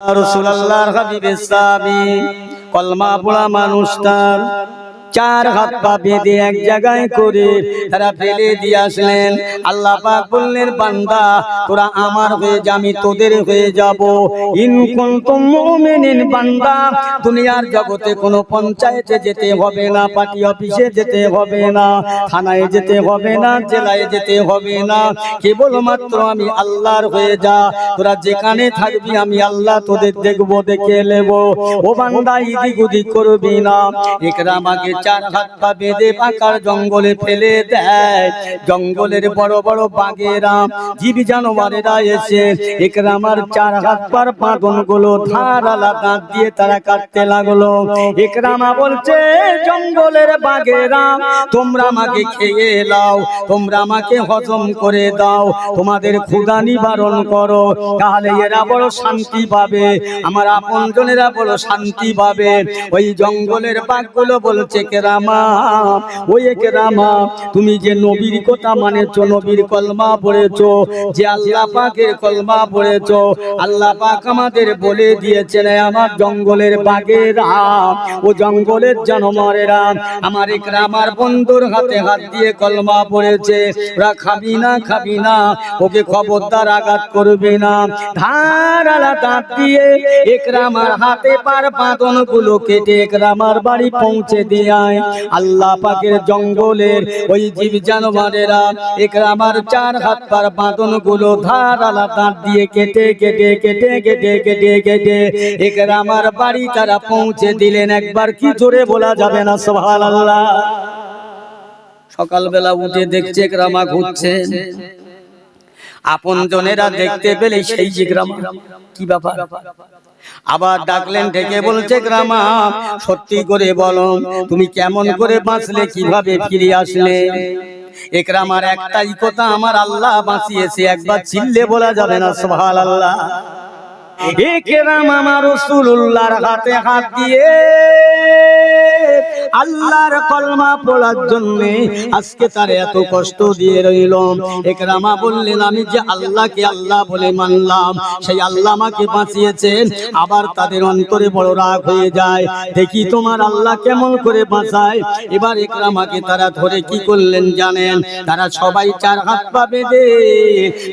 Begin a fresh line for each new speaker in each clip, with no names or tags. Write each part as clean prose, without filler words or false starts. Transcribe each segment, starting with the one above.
রাসূলুল্লাহর হাবিবের সাহাবী কলমা পড়া মানুষটার চার হাত পা বেঁধে এক জায়গায় করে তারা ফেলে দিয়ে আসলেন। আল্লাহ পাক বললেন, বান্দা তোরা আমার হয়ে যা, আমি তোদের হয়ে যাব। ইন কুনতুম মুমিনিন, বান্দা দুনিয়ার জগতে কোনো পঞ্চায়েতে যেতে হবে না, পার্টি অফিসে যেতে হবে না, থানায় যেতে হবে না, জেলায় যেতে হবে না, কেবলমাত্র আমি আল্লাহর হয়ে যা। তোরা যেখানে থাকবি আমি আল্লাহ তোদের দেখবো, দেখে নেব। ও বান্দা ইদিক উদিক করবি না। ইকরামাকে চার হাত পা বেঁধে পাকার জঙ্গলে ফেলে দেয়। জঙ্গলের বড় বড় বাঘেরা, জীব জানোয়ারেরা এসে ইকরামার চার হাত পার বাঁধন গুলো ধারালা দাঁত দিয়ে তারা কাটতে লাগলো। ইকরামা বলছে, জঙ্গলের বাঘেরা তোমরা আমাকে খেয়ে নাও, তোমরা আমাকে হজম করে দাও, তোমাদের ক্ষুধা নিবারণ করো, তাহলে এরা বড় শান্তি পাবে, আমার আপনজনেরা বড় শান্তি পাবে। ওই জঙ্গলের বাঘগুলো বলছে, কেরামা ওই কেরামা তুমি যে নবীর কথা মানেছো, নবীর কলমা পড়েছো, যে আল্লাহ পাকের কলমা পড়েছো, আল্লাহ পাক আমাদের বলে দিয়েছেন আমার জঙ্গলের বাঘেরা, ও জঙ্গলের জানোয়ারেরা আমার ইকরামার বন্ধুর হাতে হাত দিয়ে কলমা পড়েছে, ওরা খাবি না, খাবি না, ওকে খবরদার আঘাত করবে না। ধারালা দাঁত দিয়ে ইকরামার হাতে পার বাঁধন গুলো কেটে ইকরামার বাড়ি পৌঁছে দিয়ে আল্লাহ পাকের জঙ্গলের ওই জীব জানোয়ারেরা ইকরামার চার হাত পার বাঁধন গুলো ধারালা দাঁত দিয়ে কেটে কেটে কেটে কেটে কেটে কেটে ইকরামার বাড়ি তারা পৌঁছে দিলেন। একবার কি জোরে বলা যাবে না সুবহানাল্লাহ। সকালবেলা উঠে দেখছে ইকরামা ঘুরছেন, আপনজনেরা দেখতে পেলে সেই ইকরামা, কি ব্যাপার? আবার ডাকলেন, ডেকে বলছে, ইকরামা সত্যি করে বলো তুমি কেমন করে বাঁচলে, কিভাবে ফিরে আসলে? ইকরামার একটাই কথা, আমার আল্লাহ বাঁচিয়েছে। একবার চিল্লে বলা যাবে না সুবহানাল্লাহ। ইকরামা আমার রাসূলুল্লাহর হাতে হাত দিয়ে আল্লাহর কলমা পড়ার জন্য আজকে তার এত কষ্ট দিয়ে রইল। ইকরামা বললেন, আমি যে আল্লাহকে আল্লাহ বলে মানলাম, সেই আল্লাহ আমাকে বাঁচিয়েছেন। আবার তাদের অন্তরে বড় রাগ হয়ে যায়, দেখি তোমার আল্লাহ কেমন করে বাঁচায়। এবার ইকরামাকে তারা ধরে কি করলেন জানেন? তারা সবাই চার হাত পা বেঁধে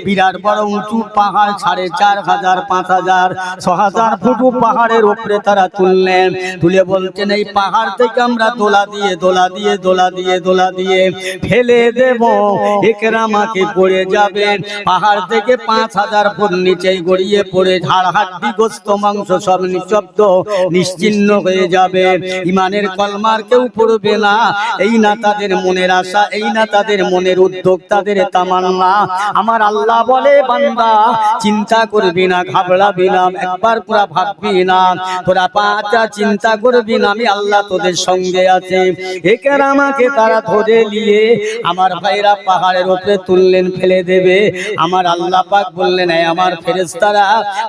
বিরাট বড় উঁচু পাহাড়, ৪,৫০০ ৫,০০০ ৬,০০০ ফুট পাহাড়ের উপরে তারা তুললেন। তুলে বলছেন, এই পাহাড় থেকে আমরা দোলা দিয়ে দোলা দিয়ে দোলা দিয়ে দোলা দিয়ে ফেলে দেব, ইকরামাকে পড়ে যাবেন। পাহাড় থেকে ৫,০০০ ফুট নিচে গড়িয়ে পড়ে ঝাড় হাড্ডি গোস্ত মাংস সব নিঃশব্দ নিশ্চিহ্ন হয়ে যাবে। ইমানের কলমার কেউ পড়বে না, এই না তাদের মনের আশা, এই না তাদের মনের উদ্যোগ, তাদের তামান্না। আমার আল্লাহ বলে, বান্দা চিন্তা করবি না, ঘাবড়াবি না, একবার পুরা ভাববি না, তোরা পাঁচটা চিন্তা করবি না, আমি আল্লাহ তোদের সঙ্গে আছে। ইকরামাকে তারা ধরে নিয়ে আমার ভাইরা পাহাড়ের উপরে তুললেন, ফেলে দেবে। আমার আল্লাহ পাক বললেন, আমার ফেরেশতারা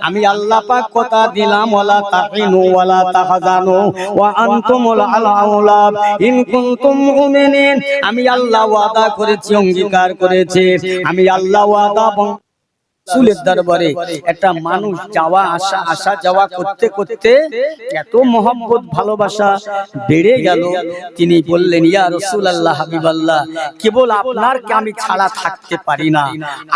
আমি আল্লাহ পাক কথা দিলাম, ওয়ালা তাহিনু ওয়ালা তাহজানু ওয়া আনতুমুল আলাউলা ইন কুনতুম মুমিনিন। আমি আল্লাহ ওয়াদা করেছি, অঙ্গীকার করেছি, আমি আল্লাহ ওয়াদা রাসূলের দরবারে একটা মানুষ যাওয়া আসা আসা যাওয়া করতে করতে এত মহব্বত ভালোবাসা বেড়ে গেল। তিনি বললেন, ইয়া রাসূলুল্লাহ, হাবিবাল্লাহ, কেবল আপনারকে আমি ছাড়া থাকতে পারি না,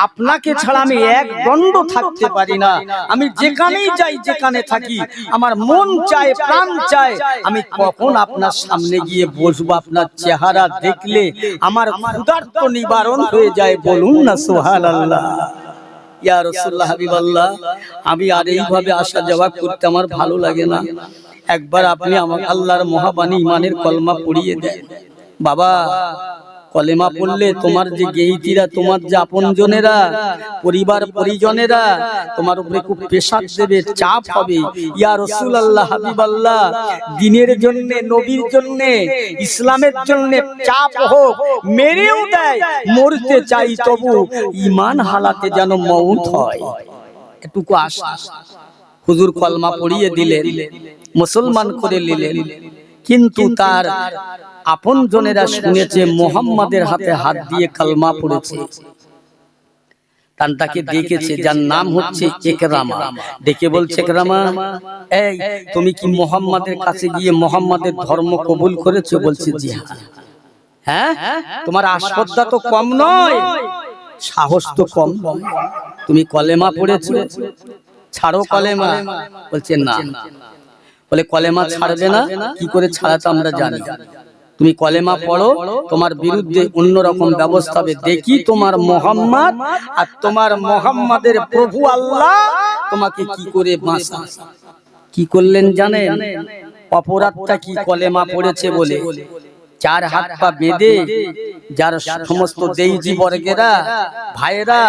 আপনাকে ছাড়া আমি এক দণ্ড থাকতে পারি না। আমি যেখানেই যাই, যেখানে থাকি, আমার মন চায়, প্রাণ চায়, আমি কখন আপনার সামনে গিয়ে বসবো, আপনার চেহারা দেখলে আমার ক্ষুধার্ত নিবারণ হয়ে যায়। বলুন না সুবহানাল্লাহ। ইয়া রাসূলুল্লাহ, হাবিবাল্লাহ, আমি আর এইভাবে আসা যাওয়া করতে আমার ভালো লাগে না। একবার আপনি আমার আল্লাহর মহাবাণী ইমানের কলমা পড়িয়ে দেন। বাবা, কলেমা পড়লে তোমার যে গেইতিরা, তোমার যে আপনজনেরা, পরিবার পরিজনেরা তোমার উপরে খুব প্রেসার দেবে, চাপ হবে। ইয়া রাসূলুল্লাহ, হাবিবাল্লাহ, দ্বীনের জন্য, নবীর জন্য, ইসলামের জন্য চাপ হোক, মেরেও দেয়, মরতে চাই তবু ঈমান হালাতে যেন মওত হয়, এটুকু আশা। হুজুর কলমা পড়িয়ে দিলেন, মুসলমান করে নিলেন। কিন্তু তার আপনজনেরা শুনেছে মুহাম্মাদের হাতে হাত দিয়ে কালমা পড়েছে। তাকে দেখেছে, যার নাম হচ্ছে একরামা। ডেকে বলছে, একরামা, এই তুমি কি মুহাম্মাদের কাছে গিয়ে মুহাম্মাদের ধর্ম কবুল করেছো? বলছে, জি হ্যাঁ। তোমার আসপদ্দা তো কম নয়, সাহস তো কম নয়, তুমি কলেমা পড়েছো? ছাড়ো কলেমা। বলছে না। বলে, কলেমা ছাড়বে না? কি করে ছাড়াতে আমরা জানি। তুমি কলেমা পড়ো, তোমার বিরুদ্ধে অন্যরকম ব্যবস্থা হবে। দেখি তোমার মুহাম্মদ আর তোমার মুহাম্মাদের প্রভু আল্লাহ তোমাকে কি করে বাঁচায়। কি করলেন জানেন? অপরাধটা কি? কলেমা পড়েছে বলে 4 হাত পা বেঁধে যার সমস্ত দেইজি বর্গেরা ভাইরা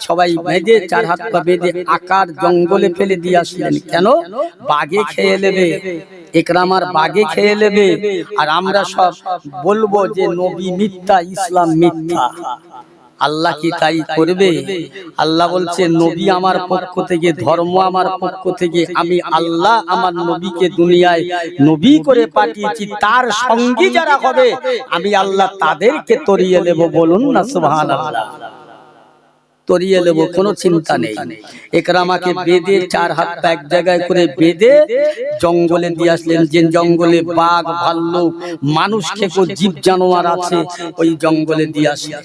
সবাই বেঁধে 4 হাত পা বেঁধে আকার জঙ্গলে ফেলে দিয়ে আসলেন। কেন? বাঘে খেয়ে নেবে, একরামার বাঘে খেয়ে নেবে। আর আমরা সব বলবো যে নবী মিথ্যা, ইসলাম মিথ্যা। আল্লাহ কি তাই করবে? আল্লাহ বলছে, নবী আমার পক্ষ থেকে, ধর্ম আমার পক্ষ থেকে, আমি আল্লাহ আমার নবীকে দুনিয়ায় নবী করে পাঠিয়েছি। তার সঙ্গী যারা হবে আমি আল্লাহ তাদেরকে তরিয়ে নেব। বলুন না সুবহানাল্লাহ। তরিয়ে নেব, কোনো চিন্তা নেই। একরামাকে বেঁধে 4 হাত পা এক জায়গায় করে বেঁধে জঙ্গলে দিয়ে আসলেন। যে জঙ্গলে বাঘ, ভাল্লুক, মানুষ খেকো জীব জানোয়ার আছে, ওই জঙ্গলে দিয়ে আসলেন।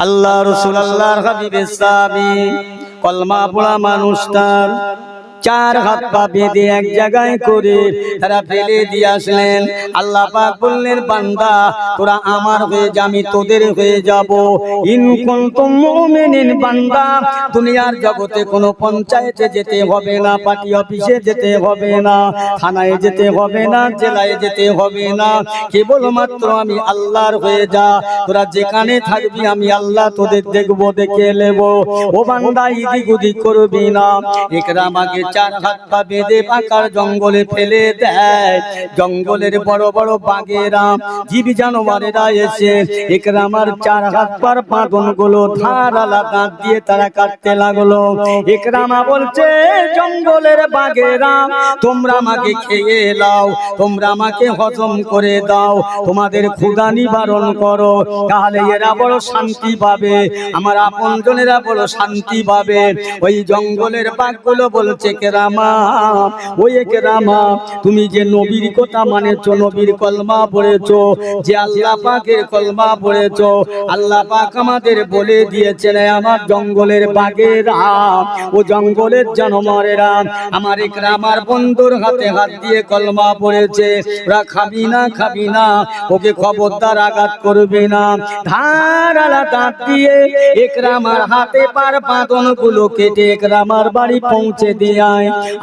আল্লাহ রাসূল, আল্লাহর হাবিবের সাহাবী, কলমা পড়া মানুষটার 4 হাত পা বেঁধে এক জায়গায় করে তারা ফেলে দিয়ে আসলেন। আল্লাহ পাক বললেন, বান্দা তোরা আমার হয়ে যা, আমি তোদের হয়ে যাব। ইন কুনতুম মুমিনিন। বান্দা, দুনিয়ার জগতে কোনো পঞ্চায়েতে যেতে হবে না, পার্টি অফিসে যেতে হবে না, থানায় যেতে হবে না, জেলায় যেতে হবে না, কেবলমাত্র আমি আল্লাহর হয়ে যা। তোরা যেখানে থাকবি আমি আল্লাহ তোদের দেখবো, দেখে নেব। ও বান্দা, ইদিক উদিক করবি না। একরামাকে 4 হাত পা বেঁধে পাকার জঙ্গলে ফেলে দেয়। জঙ্গলের বড় বড় বাঘেরা, জীব জানোয়ারেরা এসে একরামার 4 হাত পার বাঁধন গুলো ধারালা দাঁত দিয়ে তারা কাটতে লাগলো। একরামা বলছে, জঙ্গলের বাঘেরা, তোমরা আমাকে খেয়ে নাও, তোমরা আমাকে হজম করে দাও, তোমাদের ক্ষুধা নিবারণ করো, তাহলে এরা বড় শান্তি পাবে, আমার আপনজনেরা বড় শান্তি পাবে। ওই জঙ্গলের বাঘগুলো বলছে, একরামা, ওই একরামা, তুমি যে নবীর কথা মানেছো, নবীর কলমা পড়েছো, যে আল্লাহ পাকের কলমা পড়েছো, আল্লাহ পাক আমাদের বলে দিয়েছেন, আমার জঙ্গলের বাঘেরা, ও জঙ্গলের জানোয়ারেরা আমার একরামার বন্ধুর হাতে হাত দিয়ে কলমা পড়েছে, ওরা খাবি না, খাবি না, ওকে খবরদার আঘাত করবে না। ধারালা দাঁত দিয়ে একরামার হাতে পার বাঁধন গুলো কেটে একরামার বাড়ি পৌঁছে দিয়ে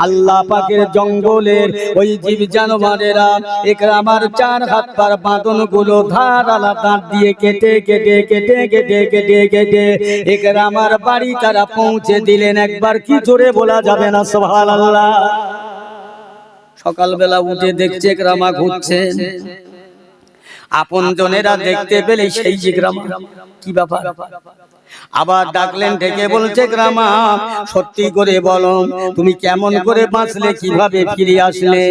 আল্লাহ পাকের জঙ্গলের ওই জীব জানোয়ারেরা একরামার 4 হাত পার বাঁধন গুলো ধারালা দাঁত দিয়ে কেটে কেটে কেটে কেটে কেটে কেটে একরামার বাড়ি তারা পৌঁছে দিলেন। একবার কি জোরে বলা যাবে না সুবহানাল্লাহ। সকালবেলা উঠে দেখছে একরামা ঘুরছেন। আপনজনেরা দেখতে পেলে সেই একরামা, কি ব্যাপার? আবার ডাকলেন, ডেকে বলছে, একরামা, সত্যি করে বলো, তুমি কেমন করে বাঁচলে, কিভাবে ফিরে আসলে?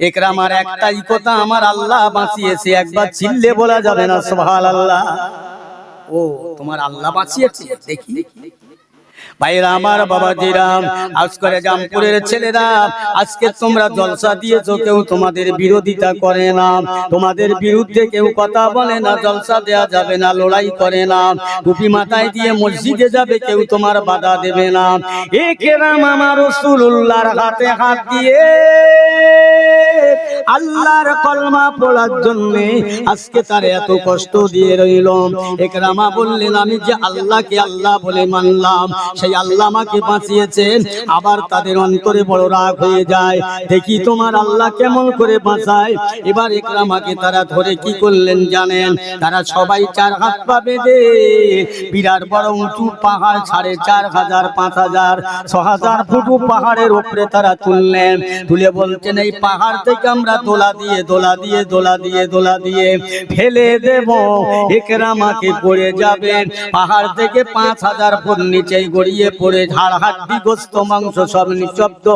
একরামার একটাই কথা, আমার আল্লাহ বাঁচিয়েছে। একবার চিল্লে বলা যাবে না সুবহানাল্লাহ। ও, তোমার আল্লাহ বাঁচিয়েছে? দেখি ভাইরা আমার, বাবাজিরা, আজ করে জামপুরের ছেলেরা, আজকে তোমরা জলসা দিয়েছো, কেউ তোমাদের বিরোধিতা করে না, তোমাদের বিরুদ্ধে কেউ কথা বলে না, জলসা দেয়া যাবে না, লড়াই করে না, টুপি মাথায় দিয়ে মসজিদে যাবে, কেউ তোমার বাধা দেবে না। একরাম আমার রাসূলুল্লাহর হাতে হাত দিয়ে আল্লাহর কলমা পড়ার জন্য আজকে তার এত কষ্ট দিয়ে রইল। একরামা বললেন, আমি যে আল্লাহকে আল্লাহ বলে মানলাম, সেই আল্লাহ আমাকে বাঁচিয়েছেন। আবার তাদের অন্তরে বড় রাগ হয়ে যায়, দেখি তোমার আল্লাহ কেমন করে বাঁচায়। এবার একরামাকে তারা ধরে কি করলেন জানেন? তারা সবাই 4 হাত পা বেঁধে বিরাট বড় উঁচু পাহাড়, 4,500, 5,000, 6,000 ফুট পাহাড়ের উপরে তারা তুললেন। তুলে বলছেন, এই পাহাড় থেকে আমরা আমরা দোলা দিয়ে দোলা দিয়ে দোলা দিয়ে দোলা দিয়ে ফেলে দেব, একরামাকে পড়ে যাবে। পাহাড় থেকে 5000 ফুট নিচে গড়িয়ে পড়ে ঝাড় হাড্ডি গোস্ত মাংস সব নিঃশব্দ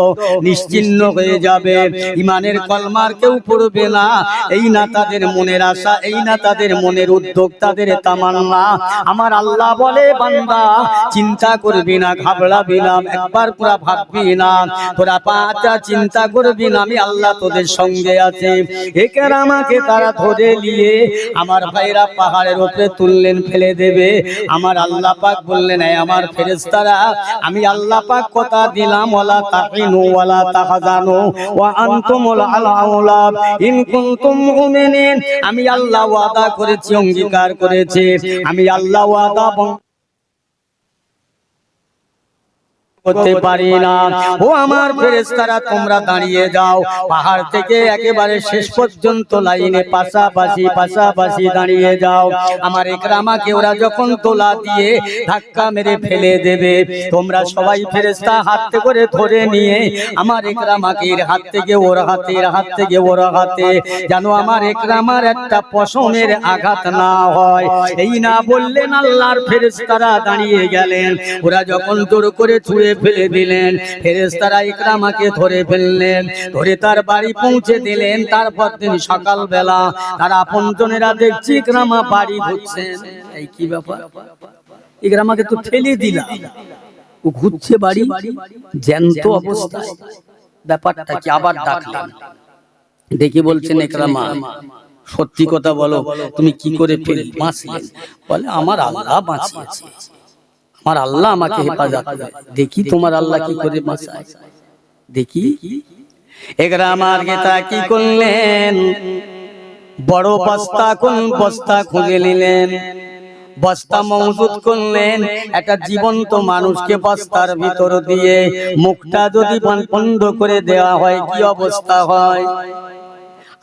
নিশ্চিহ্ন হয়ে যাবে। ইমানের কলমার কেউ পড়বে না। এই না তাদের মনের আশা, এই না তাদের মনের উদ্যোগ, তাদের তামান্না। আমার আল্লাহ বলে বান্দা চিন্তা করবি না, ঘাবড়াবি না, একবার পুরা ভাববি না, তোরা পাঁচটা চিন্তা করবি না, আমি আল্লাহ তোদের সঙ্গে আছি। একরামাকে তারা ধরে নিয়ে আমার ভাইরা পাহাড়ের উপরে তুললেন, ফেলে দেবে। আমার আল্লাহ পাক বললেন, এই আমার ফেরেশতারা, আমি আল্লাহ পাক কথা দিলাম, ওয়ালা তাহিনু ওয়ালা তাহজানু ওয়া আনতুমুল আলাউলা ইন কুনতুম মুমিনিন। আমি আল্লাহ ওয়াদা করেছি, অঙ্গীকার করেছি, আমি আল্লাহ ওয়াদা করতে পারি না। ও আমার ফেরেশতারা, তোমরা দাঁড়িয়ে যাও। পাহাড় থেকে একেবারে শেষ পর্যন্ত লাইনে পাশাপাশি পাশাপাশি দাঁড়িয়ে যাও। আমার একরামাকে ওরা যখন তোলা দিয়ে ধাক্কা মেরে ফেলে দেবে, তোমরা সবাই ফেরেশতা হাতে করে ধরে নিয়ে আমার একরামাকে এর হাত থেকে ওর হাতে, এর হাত থেকে ওর হাতে, যেন আমার একরামার একটা পশমের আঘাত না হয়। এই না বললেন, আল্লাহর ফেরেশতারা দাঁড়িয়ে গেলেন। ওরা যখন জোর করে ছুঁড়ে ফেলে দিলেন, ফেরেশতারা ইকরামাকে ধরে ফেললেন, ধরে তার বাড়ি পৌঁছে দিলেন। তারপর দিন সকালবেলা তার আপনজনেরা দেখছি ইকরামা বাড়ি ঢুকছেন। এই কি ব্যাপার, ইকরামাকে তো ফেলে দিলাম, ও ঘুরছে বাড়ি জ্যান্ত অবস্থায়, ব্যাপারটা কি? আবার ডাকলাম, ডেকে বলছেন, ইকরামা সত্যি কথা বলো, তুমি কি করে বাঁচলেন? বলে, আমার আল্লাহ বাঁচিয়েছে, আমার আল্লাহ আমাকে হেফাজত করে। দেখি তোমার আল্লাহ কি করে বাঁচায়, দেখি। একরামার গেতা কি করলেন, বড় বস্তা কোন বস্তা খুঁজে নিলেন, বস্তা মজুদ করলেন। একটা জীবন্ত মানুষকে বস্তার ভিতর দিয়ে মুখটা যদি বন্ধ করে দেওয়া হয় কি অবস্থা হয়?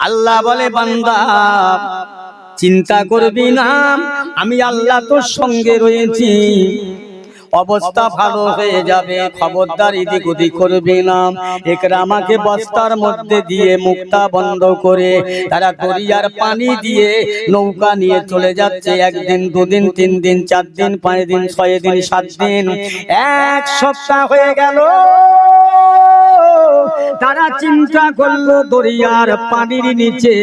আল্লাহ বলে, বান্দা চিন্তা করবি না, আমি আল্লাহ তোর সঙ্গে রয়েছি, অবস্থা ভালো হয়ে যাবে, খবরদার এদিক ওদিক করবি না। একরামাকে বস্তার মধ্যে দিয়ে মুখটা বন্ধ করে তারা দরিয়ার পানি দিয়ে নৌকা নিয়ে চলে যাচ্ছে। একদিন, দুদিন, 3 দিন, 4 দিন, 5 দিন, 6 দিন, 7 দিন, 1 সপ্তাহ হয়ে গেল। তারা চিন্তা করলো দরিয়ার পানির নিচে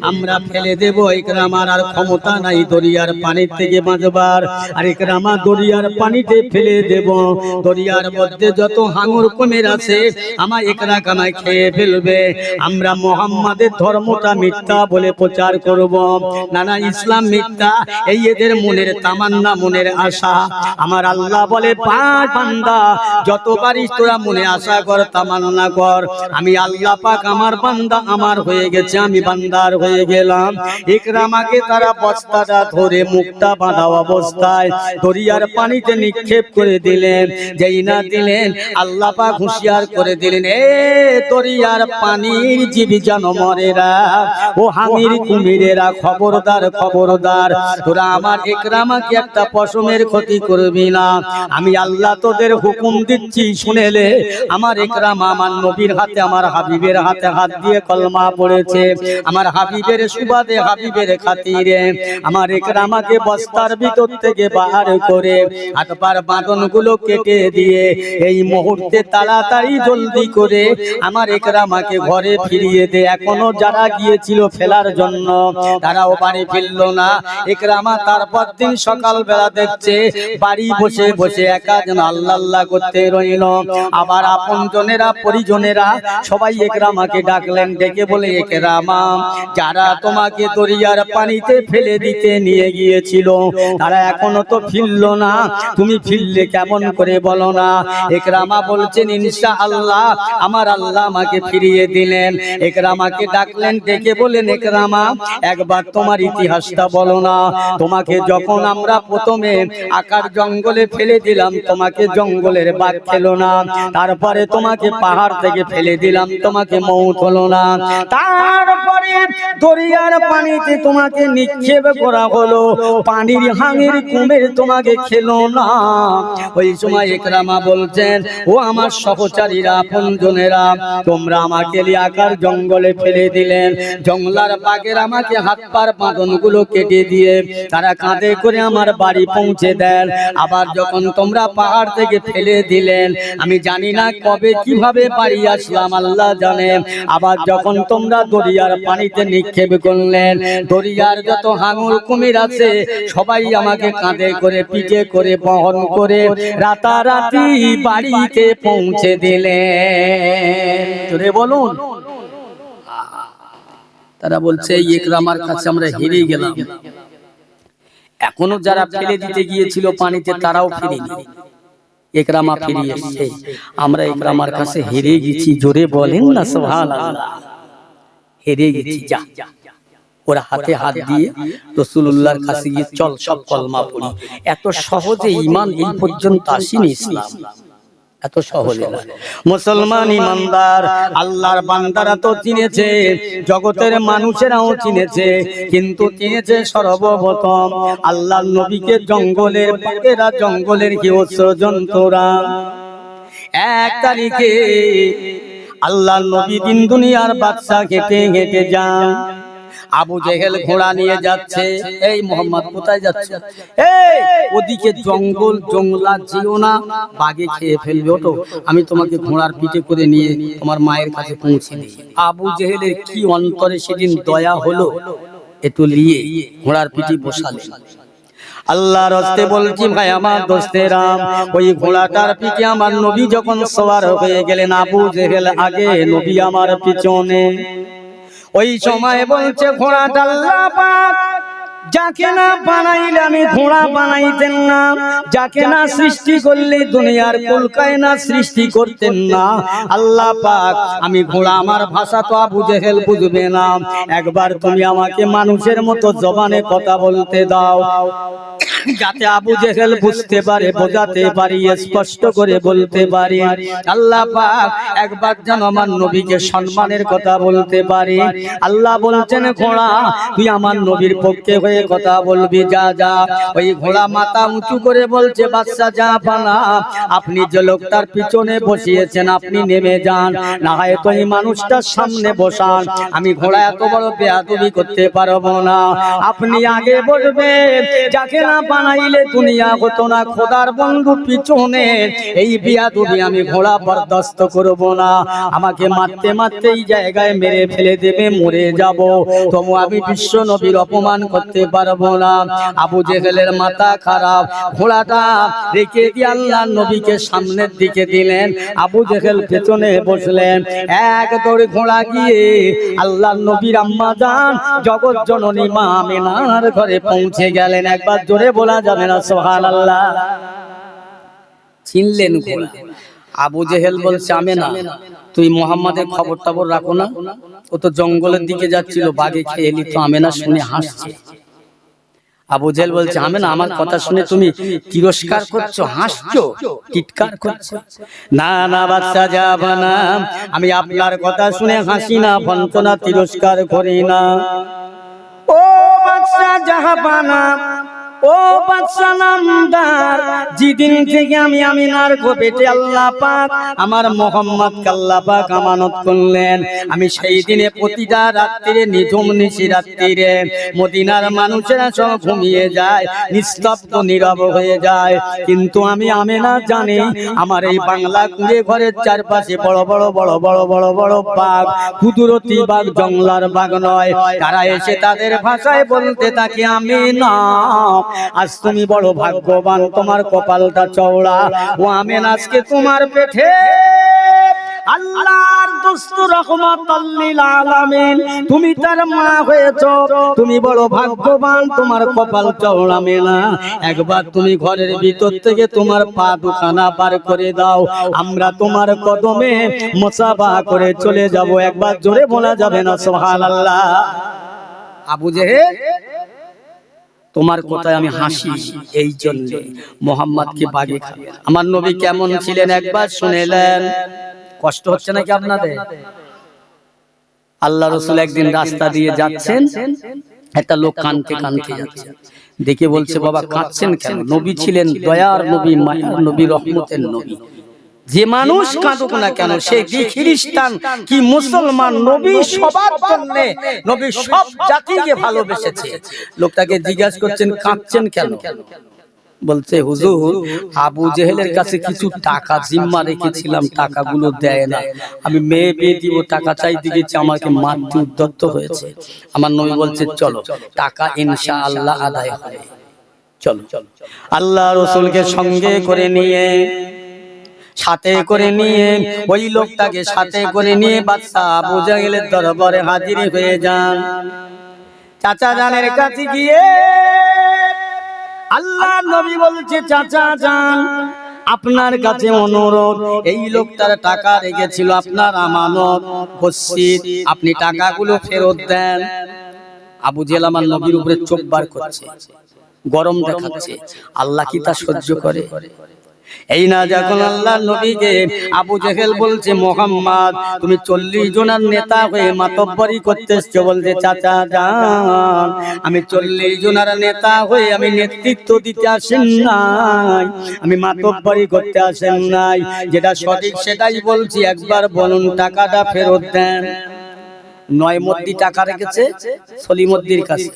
আমরা ফেলে দেব, ইকরামার আর ক্ষমতা নাই দরিয়ার পানির থেকে বাঁচবার, আর ইকরামা দরিয়ার পানিতে ফেলে দেব। দরিয়ার মধ্যে যত হাঙর কুমির আছে আমার ইকরামাকে খেয়ে ফেলবে। আমরা মুহাম্মাদের ধর্মটা মিথ্যা বলে প্রচার করব, না না ইসলাম মিথ্যা, এই এদের মনের তামান্না, মনের আশা। আমার আল্লাহ বলে, বান্দা যতবারই তোরা মনে আশা কর, তামান্না কর, আমি আল্লাহ পাক আমার বান্দা আমার হয়ে গেছে, আমি বান্দার হয়ে গেলাম। ইকরামাকে তারা বস্তাটা ধরে মুখটা বাঁধা অবস্থায় দরিয়ার পানিতে নিক্ষেপ করে দিলেন। যেই না দিলেন, আল্লাহ পাক হুঁশিয়ার করে দিলেন, এ দরিয়ার পানির জীব জানোয়ারেরা, ও হাঙির কুমিরেরা, খবরদার খবরদার, তোরা আমার ইকরামাকে একটা পশমের ক্ষতি করবি না। আমি আল্লাহ তোদের হুকুম দিচ্ছি, শুনেলে। আমার ইকরামা আমার নবীর হাতে, আমার হাবিবের হাতে হাত দিয়ে কলমা পড়েছে। আমার হাবিবের সুবাদে, হাবিবের খাতিরে আমার ইকরামাকে বস্তার ভিতর থেকে বার করে হাতবার বাঁধনগুলো কেটে দিয়ে এই মুহূর্তে তাড়াতাড়ি জলদি করে আমার ইকরামাকে ঘরে ফিরিয়ে দে। এখনো যারা গিয়েছিল ফেলার জন্য তারাও বাড়ি ফিরল না। ইকরামা তারপর দিন সকালবেলা দেখছে বাড়ি বসে বসে একা যেন আল্লাহ আল্লাহ করতে রইল। আবার আপনজনেরা, পরিজনেরা সবাই ইকরামাকে ডাকলেন, ডেকে বলে, ইকরামা যারা তোমাকে দরিয়ার পানিতে ফেলে দিতে নিয়ে গিয়েছিল তারা এখনো তো ফিরল না, তুমি ফিরলে কেমন করে বলো না? ইকরামা বলছেন, ইনশাআল্লাহ আমার আল্লাহ আমাকে ফিরিয়ে দিলেন। ইকরামাকে ডাকলেন, ডেকে বলেন, ইকরামা একবার তোমার ইতিহাসটা বলো না। তোমাকে যখন আমরা প্রথমে আকার জঙ্গলে ফেলে দিলাম, তোমাকে জঙ্গলের বাঘ খেলো না, তারপরে তোমাকে পাহাড় থেকে ফেলে দিলাম, তোমাকে মৌত হলো না। তারপরে দরিয়ার পানিতে তোমাকে নিক্ষেপ করা হলো, পানির হাঙের কুমির তোমাকে খেলো না। ওই সময় ইকরামা বলছেন, ও আমার সহচারীরা, আপনজনেরা, তোমরা আমাকে লিয়াকার জঙ্গলে ফেলে দিলেন। জঙ্গলার বাঘের আমাকে হাত পার বাঁধনগুলো কেটে দিয়ে তারা কাঁধে করে আমার বাড়ি পৌঁছে দেন। আবার যখন তোমরা পাহাড় থেকে ফেলে দিলেন, আমি জানি না কবে কিভাবে বাড়ি আসলাম, আল্লাহ জানে। আবার যখন তোমরা দরিয়ার পানিতে নিক্ষেপ করলেন, দরিয়ার যত হাঙর কুমির আছে সবাই আমাকে কাঁধে করে পিঠে করে বহন করে রাতারাতি বাড়িতে পৌঁছে দিলেন। তোরে বলুন, তারা বলছে ইকরামার কাছে আমরা হেরে গেলাম। এখনো যারা ফেলে দিতে গিয়েছিল পানিতে তারাও ফিরেনি, ইকরামা ফিরে এসেছে। আমরা ইকরামার কাছে হেরে গেছি, জোরে বলেন না সুবহানাল্লাহ। হেরে গেছি, যা। ওরা হাতে হাত দিয়ে রাসূলুল্লাহর কাছে গিয়ে চল সব কলমা পড়ি। এত সহজে ঈমান এই পর্যন্ত আসেনি ইসলাম, এত সহজে না। মুসলমান ইমানদার আল্লাহর বান্দারা তো চিনেছে, জগতের মানুষেরাও চিনেছে, কিন্তু চিনেছে সর্বপ্রথম আল্লাহর নবীকে জঙ্গলের বাঘেরা, জঙ্গলের হিংস্র জন্তুরা। 1 তারিখে আল্লাহর নবী দিন দুনিয়ার বাদশা হেঁটে হেঁটে যান। আবু জেহেল ঘোড়া নিয়ে যাচ্ছে, এই মোহাম্মদ কোথায় যাচ্ছে? এই ওদিকে জঙ্গল, জঙ্গলা যেও না, বাঘে খেয়ে ফেলবে, ওঠো, আমি তোমাকে ঘোড়ার পিঠে করে নিয়ে তোমার মায়ের কাছে পৌঁছে দিই। আবু জেহেলের কি অন্তরে সেদিন দয়া হলো, একটু নিয়ে ঘোড়ার পিঠে বসালেন। আল্লাহর রাস্তে বলছি ভাই আমার দোস্তেরা, ওই ঘোড়াটার পিঠে আমার নবী যখন সওয়ার হয়ে গেলেন, আবু জেহেল আগে, নবী আমার পিছনে। ওই সময় বলছে ঘোড়াটা আল্লাহ পাক যাকে না বানাইলে আমি ঘোড়া বানাইতেন না, যাকে না সৃষ্টি করলে দুনিয়ার কুল কায়নাত সৃষ্টি করতেন না। আল্লাহ পাক আমি ঘোড়া, আমার ভাষা তো আবু জেহেল বুঝবে না, একবার তুমি আমাকে মানুষের মতো জবানে কথা বলতে দাও, যাতে আবু জেহেল বুঝতে পারে, বোঝাতে পারি, স্পষ্ট করে বলতে পারি। আল্লাহ পাক একবার যেন আমার নবীকে সম্মানের কথা বলতে পারি। আল্লাহ বলছেন ঘোড়া তুই আমার নবীর পক্ষে হয়ে কথা বলবি, যা যা। ওই ঘোড়া মাথা উঁচু করে বলছে বাদশা জাহাপানা, আপনি যে লোকটার পিছনে বসিয়েছেন আপনি নেমে যান, না হয় তো এই মানুষটার সামনে বসান, আমি ঘোড়া এত বড় বেয়াদবি করতে পারবো না, আপনি আগে বলবেন, যাকে না বানাইলে দুনিয়া হতো না, খোদার বন্ধু পিছনে এই বিয়াদবি আমি ঘোড়া বরদাস্ত করব না, আমাকে মারতে মারতে এই জায়গায় মেরে ফেলে দেবে, মরে যাব, তবু আমি বিশ্ব নবীর অপমান করতে পারবো না। আবু জেহেলের মাথা খারাপ, ঘোড়াটা রেখে দিয়ে আল্লাহর নবীকে সামনের দিকে দিলেন, আবু জেহেল পেছনে বসলেন। এক দৌড়ে ঘোড়া গিয়ে আল্লাহর নবীর আম্মা জান জগৎ জননী মা আমিনার ঘরে পৌঁছে গেলেন। একবার জোরে বলা যাবে না সুবহানাল্লাহ? চিনলেন ঘোড়া। আবু জেহেল বলছে আমেনা তুই মুহাম্মাদের খবর টবর রাখো না, ও তো জঙ্গলের দিকে যাচ্ছিল, বাঘে খেয়ে এলি তো। আমেনা শুনে হাসছে। আবু জেহেল বলছে আমেনা আমার কথা শুনে তুমি তিরস্কার করছো, হাসছো, টিটকার করছো? না না বাদশা জাহাপানা, আমি আপনার কথা শুনে হাসি না, বঞ্চনা তিরস্কার করি না। ও বাদশা জাহাপানা, ও বাদশা নামদার, যেদিন থেকে আমি আমিনার পেটে আল্লাহ পাক আমার মোহাম্মদকে আল্লাহ পাক আমানত করলেন, আমি সেই দিনে প্রতিটা রাত্রিরে নিঝুম নিশি রাত্রিরে মদিনার মানুষেরা সব ঘুমিয়ে যায়, নিস্তব্ধ নীরব হয়ে যায়, কিন্তু আমি আমিনা জানি আমার এই বাংলা কুড়ে ঘরের চারপাশে বড় বড় বড় বড় বড় বড় বাঘ, কুদরতি বাঘ, জঙ্গলার বাঘ নয়, তারা এসে তাদের ভাষায় বলতে থাকে আমিনা আজ তুমি বড় ভাগ্যবান, তোমার কপালটা চওড়া, ও আমেন আজকে তোমার পেটে আল্লাহর দোস্ত রহমাতুল লিল আলামিন, তুমি তার মা হয়েছো, তুমি বড় ভাগ্যবান, তোমার কপাল চওড়া মেনা। একবার তুমি ঘরের ভিতর থেকে তোমার পা দুখানা বার করে দাও, আমরা তোমার কদমে মুসাফা করে চলে যাব। একবার জোরে বলা যাবে না সুবহানাল্লাহ? আবু জেহেল তোমার কথায় আমি হাসি, এই জন্য মোহাম্মদকে বাগে খাবে। আমার নবী কেমন ছিলেন একবার শুনেলেন?
কষ্ট হচ্ছে নাকি আপনাদের? আল্লাহ রাসূল একদিন রাস্তা দিয়ে যাচ্ছেন, একটা লোক কাঁদতে কাঁদতে যাচ্ছে, দেখে বলছে বাবা কাঁদছেন কেন? নবী ছিলেন দয়ার নবী, মায়ার নবী, রহমতের নবী। যে মানুষ কাঁদুক না কেন, সে কি খ্রিস্টান কি মুসলমান, নবী সবার জন্য, নবী সব জাতিকে ভালোবেসেছে। লোকটাকে জিজ্ঞাসা করছেন কাঁদছেন কেন? বলছে হুজুর, আবু জেহেলের কাছে কিছু টাকা জিম্মা রেখেছিলাম, টাকাগুলো দেয় না, আমি মেয়ে বিয়ে দিব, টাকা চাইতে গেছি, আমাকে মারতে উদ্যত হয়েছে। আমার নবী বলছে চলো, টাকা ইনশাআল্লাহ আদায় হবে, চলো। আল্লাহ রাসূলকে সঙ্গে করে নিয়ে, সাথে করে নিয়ে, ওই লোকটাকে সাথে করে নিয়ে বাদশা আবু জেহেলের দরবারে হাজির হয়ে যান। চাচা জানের কাছে গিয়ে আল্লাহ নবী বলছে চাচা জান, আপনার কাছে অনুরোধ, এই লোকটার টাকা রেখেছিল আপনার আমানত, মসজিদ, আপনি টাকাগুলো ফেরত দেন। আবু জেহেল আমার নবীর উপরে চোখ বার করছে, গরম দেখাচ্ছে। আল্লাহ কি তা সহ্য করে? এই না যখন আল্লাহ নবীকে আবু জেহেল বলছে মুহাম্মদ তুমি 40 জনের নেতা হয়ে মাতব্বরি করতেছো, বলছে চাচা জান আমি 40 জনের নেতা হয়ে আমি নেতৃত্ব দিতে আসেন নাই, আমি মাতব্বরি করতে আসেন নাই, যেটা সঠিক সেটাই বলছি, একবার বলুন টাকাটা ফেরত দেন। নয়মদ্দি টাকা রেখেছে সলিমদ্দির কাছে,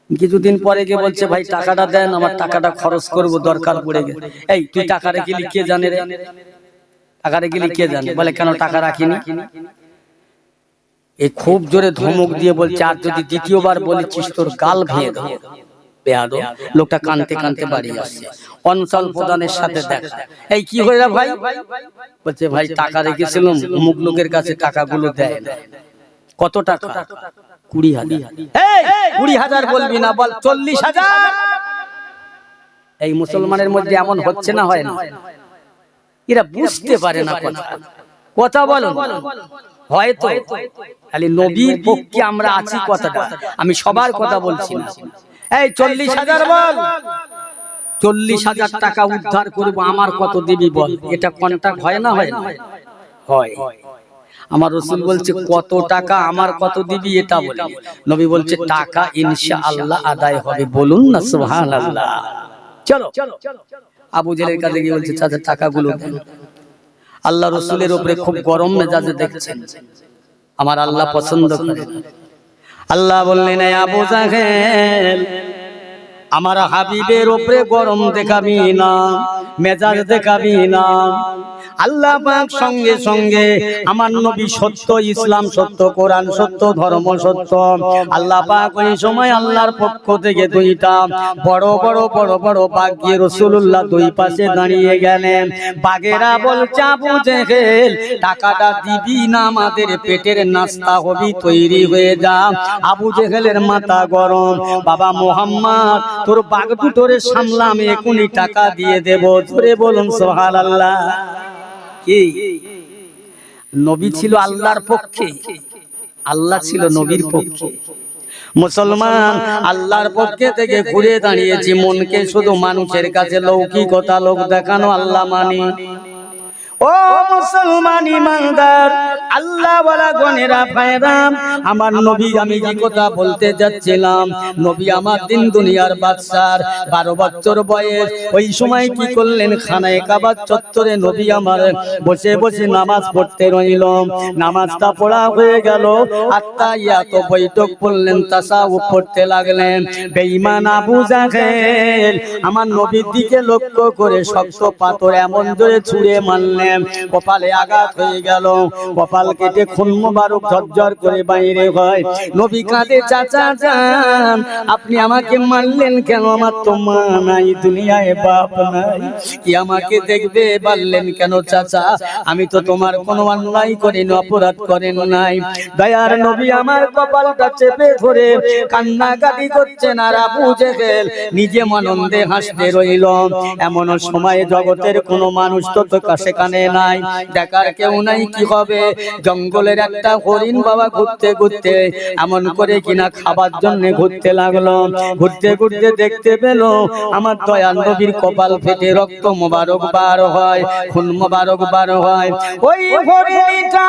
কিছুদিন পরে গিয়ে বলছে ভাই টাকাটা দেন, আমার টাকাটা খরচ করব, দরকার পড়ে গেছে। এই তুই টাকা রেখে কে জানে রে? টাকা রেখে কে জানে? বলে কেন টাকা রাখিনি? এই খুব জোরে ধমক দিয়ে বলছে আর যদি দ্বিতীয়বার বলেছিস তোর গাল ভেঙে দেবো। বেয়াদব। লোকটা কানতে কানতে বাড়ি আসছে, অঞ্চল প্রধানের সাথে দেখা। এই কি হইরা ভাই? বলছে ভাই টাকা রেখেছিলাম, অমুক লোকের কাছে টাকাগুলো দেয় না। কত টাকা? 20,000। 20,000 বলবি না, বল 40,000। এই মুসলমানের মধ্যে এমন হচ্ছে না, হয় না? এরা বুঝতে পারে না কথা, কথা বলো হয়তো খালি নবীর পক্ষে আমরা আছি কথাটা, আমি সবার কথা বলছি না। এই 40,000 বল, 40,000 টাকা উদ্ধার করবো, আমার কত দিবি বল। এটা কন্ট্রাক্ট হয় না? হয় না? হয়। আমার রাসূল বলছে কত টাকা, আমার কত দিবি এটা বলি। নবী বলছে টাকা ইনশাআল্লাহ আদায় হবে, বলুন না সুবহানাল্লাহ। চলো আবু জেহেলের কাছে গিয়ে বলছে চাচা টাকাগুলো দেন। আল্লাহ রাসূলের উপরে খুব গরম মেজাজে দেখছেন, আমার আল্লাহ পছন্দ করেন। আল্লাহ বললেন এই আবু জেহেল আমার হাবিবের উপরে গরম দেখাবি না, মেজাজ দেখাবি না। আল্লাহ পাক সঙ্গে সঙ্গে আমার নবী সত্য, ইসলাম সত্য, কোরআন সত্য, ধর্ম সত্য। আল্লাহ পাক ওই সময় আল্লাহর পক্ষ থেকে দুইটা বড় বড় বড় বড় বাঘ গিয়ে রাসূলুল্লাহ দুই পাশে দাঁড়িয়ে গেলেন। বাঘেরা বলছে আবু জেহেল টাকাটা দিবি না, আমাদের পেটের নাস্তা হবি, তৈরি হয়ে যা। আবু জেহেলের মাথা গরম, বাবা মুহাম্মদ তোর বাঘ দুটোরে সামলা, আমি এখনই টাকা দিয়ে দেব। জোরে বলুন সুবহানাল্লাহ। কি নবী ছিল আল্লাহর পক্ষে, আল্লাহ ছিল নবীর পক্ষে। মুসলমান আল্লাহর পক্ষে থেকে ঘুরে দাঁড়িয়েছি, মনকে শুধু মানুষের কাছে লৌকিকতা, লোক দেখানো আল্লাহ মানি। ও মুসলমান ইমানদার, আল্লাহ ওয়ালা গনেরা ভাইরাম, আমার নবী, আমি যে কথা বলতে যাচ্ছিলাম, নবী আমার দিন দুনিয়ার বাদশার 12 বছর বয়স। ওই সময় কি করলেন? খানায়ে কাবা চত্বরে নবী আমার বসে বসে নামাজ পড়তে রইল। নামাজটা পড়া হয়ে গেল, আত্তাহিয়াত বৈঠক পড়লেন, তাসাউফ পড়তে লাগলেন। বেঈমান আবু জেহেল আমার নবীর দিকে লক্ষ্য করে শক্ত পাথর এমন জোরে ছুঁড়ে মারলেন, কপালে আঘাত হয়ে গেল, কপাল কেটে খুন মোবারক ঝরঝর করে বাইরে হয়। নবী কাঁদে, চাচা জান আপনি আমাকে মারলেন কেন? আমার তো মা নাই, দুনিয়ায় বাপ নাই, কি আমাকে দেখবে বললেন কেন? চাচা আমি তো তোমার কোনো অন্যায় করিনি, অপরাধ করেন নাই। দয়ার নবী আমার কপালটা চেপে ধরে কান্নাকাটি করছেন, আর আবু জেহেল নিজে আনন্দে হাসতে রইল। এমন সময় জগতের কোনো মানুষ তো সেখানে নাই, দেখার কেউ নাই, কি হবে? জঙ্গলের একটা হরিণ বাবা ঘুরতে ঘুরতে এমন করে কিনা খাবার জন্য ঘুরতে লাগলো। ঘুরতে ঘুরতে দেখতে পেল আমার দয়াল নবীর কপাল ফেটে রক্ত মোবারক বার হয়, খুন মোবারক বার হয়। ওই হরিণটা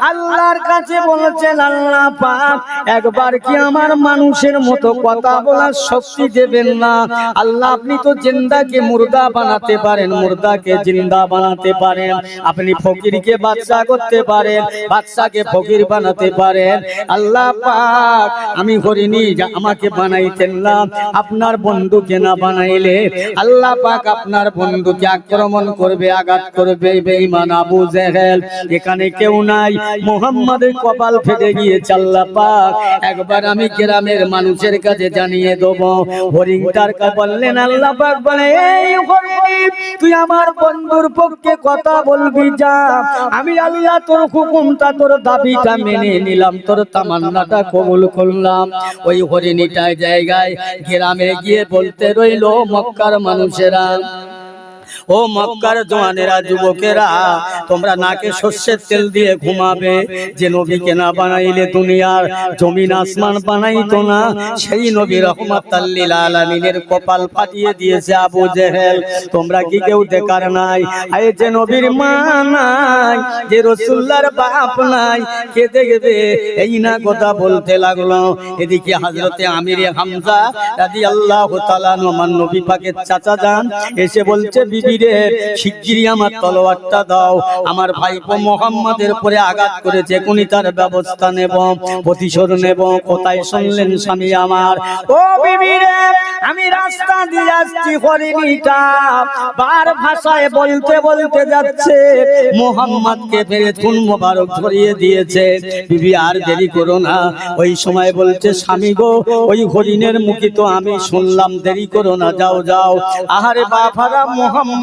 আল্লাহর কাছে বলছেন, আল্লাহ পাক একবার কি আমার মানুষের মতো কথা বলার শক্তি দেবেন না? আল্লাহ আপনি তো জিন্দাকে মুর্দা বানাতে পারেন, মুর্দাকে জিন্দা বানাতে পারেন, আপনি ফকিরকে বাদশা করতে পারেন, বাদশাকে ফকির বানাতে পারেন। আল্লাহ পাক আমি হরিণী আমাকে বানাইতেন না, আপনার বন্ধুকে না বানাইলে আল্লাহ পাক আপনার বন্ধুকে আক্রমণ করবে, আঘাত করবে। বেঈমান আবু জেহেল এখানে কেউ নাই, মুহাম্মাদের কপাল ফেটে গিয়েছে। আল্লাহ পাক একবার আমি গ্রামের মানুষের কাছে জানিয়ে দেব। হরিণটার কাছে বললেন, আল্লাহ পাক বলে, এই হরিণী তুই আমার বন্ধুর পক্ষে কথা বলবি, যা। আমি আল্লাহ তোর হুকুমটা, তোর দাবিটা মেনে নিলাম, তোর তামান্নাটা কবুল করলাম। ওই হরিণীটা জায়গায় গ্রামে গিয়ে বলতে রইল, মক্কার মানুষেরা, ও মক্কার জওয়ানেরা, যুবকেরা, তোমরা নাকে সর্ষের তেল দিয়ে ঘুমাবে। যে নবীকে না বানাইলে দুনিয়ার জমিন আসমান বানাইতো না, সেই নবী রহমাতাল লিল আলামিনের কপাল ফাটিয়ে দিয়েছে আবু জেহেল। তোমরা কি কেউ দেখার নাই? এই যে নবীর মা নাই, যে রাসূলুল্লাহর বাপ নাই, কে দেখবে? এই না কথা বলতে লাগলো। এদিকে হযরতে আমিরে হামজা রাদিয়াল্লাহু তাআলা আমার নবী পাকের চাচা যান এসে বলছে, বিবি রে, শিগগিরই আমার তলোয়ারটা দাও, আমার ভাইপো মুহাম্মাদের উপরে আঘাত করেছে, এখনই তার ব্যবস্থা নেব, প্রতিশোধ নেব। কোথায় শুনলেন স্বামী আমার? ও বিবি রে, আমি রাস্তা দিয়ে আসছি, হরিণীটা বার ভাষায় বলতে বলতে যাচ্ছে, মুহাম্মাদকে ফেরে খুন মোবারক ধরিয়ে দিয়েছে। বিবি আর দেরি করো না। ওই সময় বলছে, স্বামী গো, ওই হরিণের মুখী তো আমি শুনলাম, দেরি করো না, যাও যাও। আহারে বাবারা, মুহাম্মদ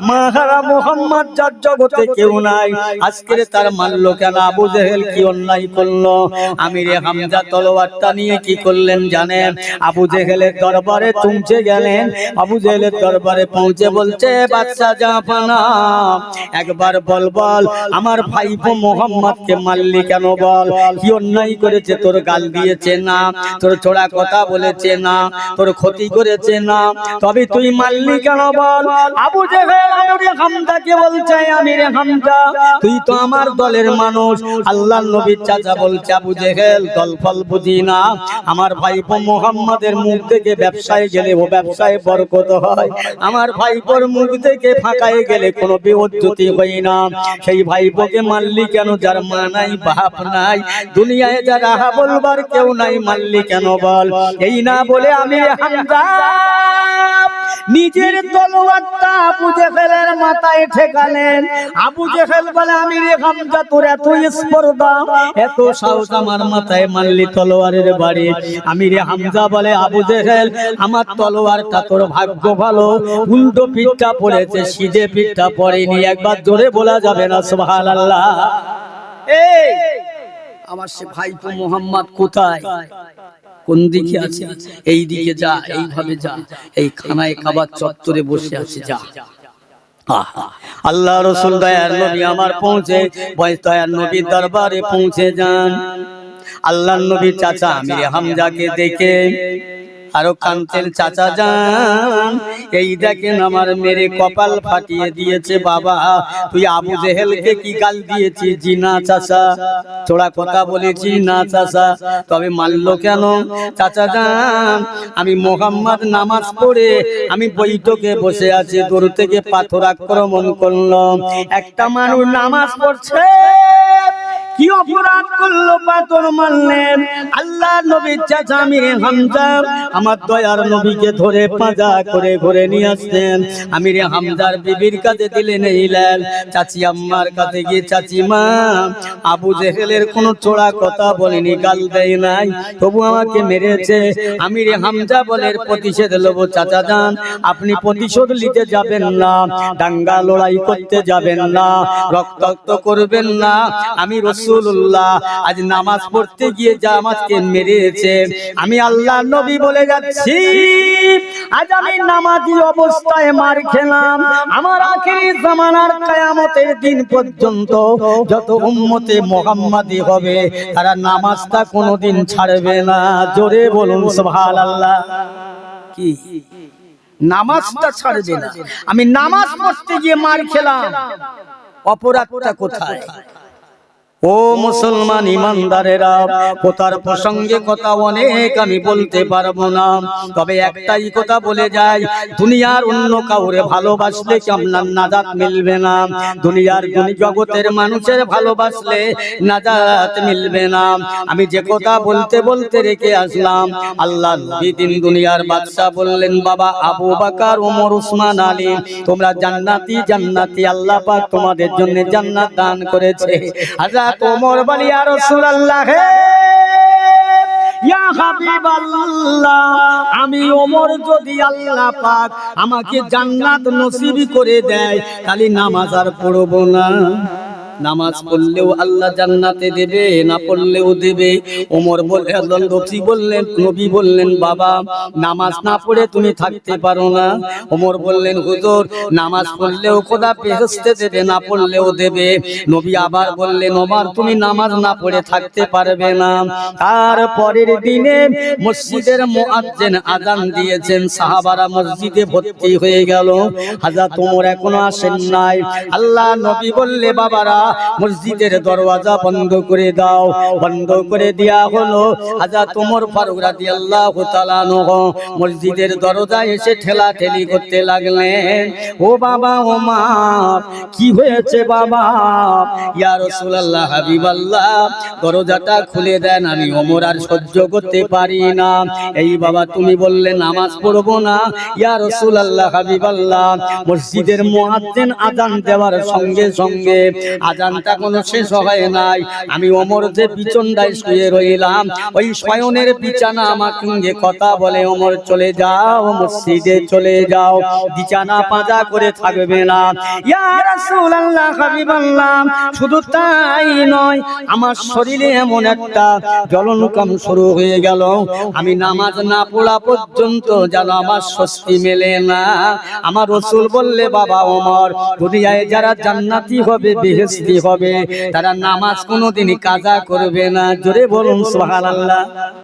মাহারা মুহাম্মদ যার জগতে কেউ নাই, আজকে তার মানলো কেন? আবু জেহেল কি অন্যায় করলো? আমিরে হামজা তলোয়ারটা নিয়ে কি করলেন জানেন? আবু জেহেলের দরবারে পৌঁছে গেলেন। আবু জেহেলের দরবারে পৌঁছে বলছে, বাদশা জাহাপানা, একবার বল বল, আমার ভাইপো মুহাম্মদকে মারলি কেন? বল, কি অন্যায় করেছে? তোর গাল দিয়েছে না, তোর ছোড়া কথা বলেছে না, তোর ক্ষতি করেছে না, তবে তুই মারলি কেন? বল। আবু জেহেল আমিরে হামজাকে বলছে, আমিরে হামজা, তুই তো আমার দলের মানুষ। আল্লাহর নবীর চাচা বলছে, আবু জেহেল দলফল বুঝি না, আমার ভাইপো মুহাম্মাদের মুখ থেকে ব্যবসায় গেলে ও ব্যবসায় বরকত হয়, আমার ভাইপোর মুখ থেকে ফাঁকায় গেলে কোনো বিপত্তি হয় না। সেই ভাইপোকে মারলি কেন? যার মা নাই, বাপ নাই, দুনিয়ায় যার আহা বলবার কেউ নাই, মারলি কেন? বল। এই না বলে আমিরে হামজা নিজের তলোয়ারটা আবু জেহেলের মাথায় ঠেকালেন। আবু জেহেল বলে, আমিরে হামজা, তোর এত স্পর্ধা, এত সাহস, আমার মাথায় মারলি তলোয়ারের বাড়ি। আমিরে হামজা বলে, আবু জেহেল, আমার তলোয়ারটা তোর ভাগ্য ভালো, উল্টো পিঠটা পড়েছে, সিধে পিঠটা পড়েনি। একবার জোরে বলা যাবে না সুবহানাল্লাহ? এই আমার সে ভাইপো মুহাম্মদ কোথায়, কোন দিকে আছে? এই দিকে যা, এইভাবে যা, এই খানায় কাবার চত্বরে বসে আছে, যা। আল্লাহ রাসূল দয়ার নবী আমার পৌঁছে, দয়ার নবীর দরবারে পৌঁছে যান। আল্লাহর নবী চাচা আমিরে হামজাকে দেখে আরো কান্তের, চাচা যান, এই দেখেন আমার মেরে কপাল ফাটিয়ে দিয়েছে। বাবা, তুই আবু জেহেলকে কি গাল দিয়েছিস? জি না চাচা, ছোড়া কথা বলেছি না চাচা, তবে মারলো কেন? চাচা যান, আমি মুহাম্মদ নামাজ পড়ে আমি বৈঠকে বসে আছি, দূর থেকে পাথর আক্রমণ করলো। একটা মানুষ নামাজ পড়ছে, কি অপরাধ করলো? পাথর মারলেন। আল্লাহ নবীর চাচা আমিরে হামজা আমার দয়ার নবীকে ধরে পাঁজা করে ঘুরে নিয়ে আসতেন। আমিরে হামজার বিবির কাছে দিলে নিলেন, চাচি আম্মার কাছে গিয়ে, চাচি মা, আবু জেহেলের কোনো চোরা কথা বলেনি, গাল দেয় নাই, তবু আমাকে মেরেছে। আমিরে হামজা বলে, প্রতিশোধ নেব। চাচা যান, আপনি প্রতিশোধ নিতে যাবেন না, দাঙ্গা লড়াই করতে যাবেন না, রক্তাক্ত করবেন না। আমি রাসূলুল্লাহ আজ নামাজ পড়তে গিয়ে যা আমাকে মেরেছে, আমি আল্লাহর নবী বলে
বলে যাচ্ছি, আজ আমি নামাজি অবস্থায় মার খেলাম, আমার আখিরি জামানার কিয়ামতের দিন পর্যন্ত যত উম্মতে মুহাম্মাদি হবে তারা নামাজটা কোনোদিন ছাড়বে না। জোরে বলুন সুবহানাল্লাহ। কি নামাজটা ছাড়বে না? আমি নামাজ পড়তে গিয়ে মার খেলাম, অপরাধটা কোথায়? ও মুসলমান ইমানদারেরা, কথার প্রসঙ্গে কথা অনেক আমি বলতে পারবো না, তবে একটাই কথা বলে যাই, দুনিয়ার অন্য কাউরে ভালোবাসলে কি আপনার নাজাত মিলবে না, দুনিয়ার জগতের মানুষের ভালোবাসলে নাজাত মিলবে না। আমি যে কথা বলতে বলতে রেখে আসলাম, আল্লাহ নবী দিন দুনিয়ার বাদশা বললেন, বাবা আবু বকর, ওমর, উসমান, আলী তোমরা জান্নাতি জান্নাতি, আল্লাহ পাক তোমাদের জন্য জান্নাত দান করেছে। হযরত ওমর বলি, ইয়া রাসূলুল্লাহ, ইয়া হাবিবাল্লাহ, আমি ওমর যদি আল্লাহ পাক আমাকে জান্নাত নসিব করে দেয় তাহলে নামাজ আর পড়ব না। নামাজ পড়লেও আল্লাহ জান্নাতে দেবে, না পড়লেও দেবে। ওমর বললেন, নবী বললেন, বাবা নামাজ না পড়ে তুমি থাকতে পারো না? ওমর বললেন, হুজুর নামাজ পড়লেও খোদা বেহেশতে দেবে, না পড়লেও দেবে। নবী আবার বললেন, ওমর তুমি নামাজ না পড়ে থাকতে পারবে না। তারপরের দিনে মসজিদের মুয়াজ্জিন আযান দিয়েছেন, সাহাবারা মসজিদে ভর্তি হয়ে গেল। হযরত ওমর এখনো আসেন নাই। আল্লাহ নবী বললে, বাবারা মসজিদের দরওয়াজা বন্ধ করে দাও। বন্ধ করে দেয়া হলো। হযরত ওমর ফারুক রাদিয়াল্লাহু তাআলা আনহু মসজিদের দরজায় এসে ঠেলাঠেলি করতে লাগলেন, ও বাবা ওমর কি হয়েছে বাবা? ইয়া রাসূলুল্লাহ, হাবিবাল্লাহ দরজাটা খুলে দেন, আমি ওমর আর সহ্য করতে পারি না। এই বাবা তুমি বললে নামাজ পড়বো না। ইয়া রাসূলুল্লাহ, হাবিবাল্লাহ মসজিদের মুয়াজ্জিন আযান দেওয়ার সঙ্গে সঙ্গে আযানটা কোনো শেষ হয় নাই, আমি ওমর যে বিছানায় শুয়ে রইলাম, ওই শয়নের বিছানা আমার সঙ্গে কথা বলে, ওমর চলে যাও, মসজিদে চলে যাও, বিছানা পাজা করে থাকবে না। ইয়া রাসূলুল্লাহ, হাবিবাল্লাহ শুধু তাই নয়, আমার শরীরে এমন একটা জ্বলনকাম শুরু হয়ে গেল, আমি নামাজ না পড়া পর্যন্ত যেন আমার স্বস্তি মেলে না। আমার রাসূল বললে, বাবা ওমর দুনিয়ায় যারা জান্নাতি হবে, বেহেশতি হবে, তারা নামাজ কোনোদিন কাজা করবে না। জোরে বলুন সুবহানাল্লাহ।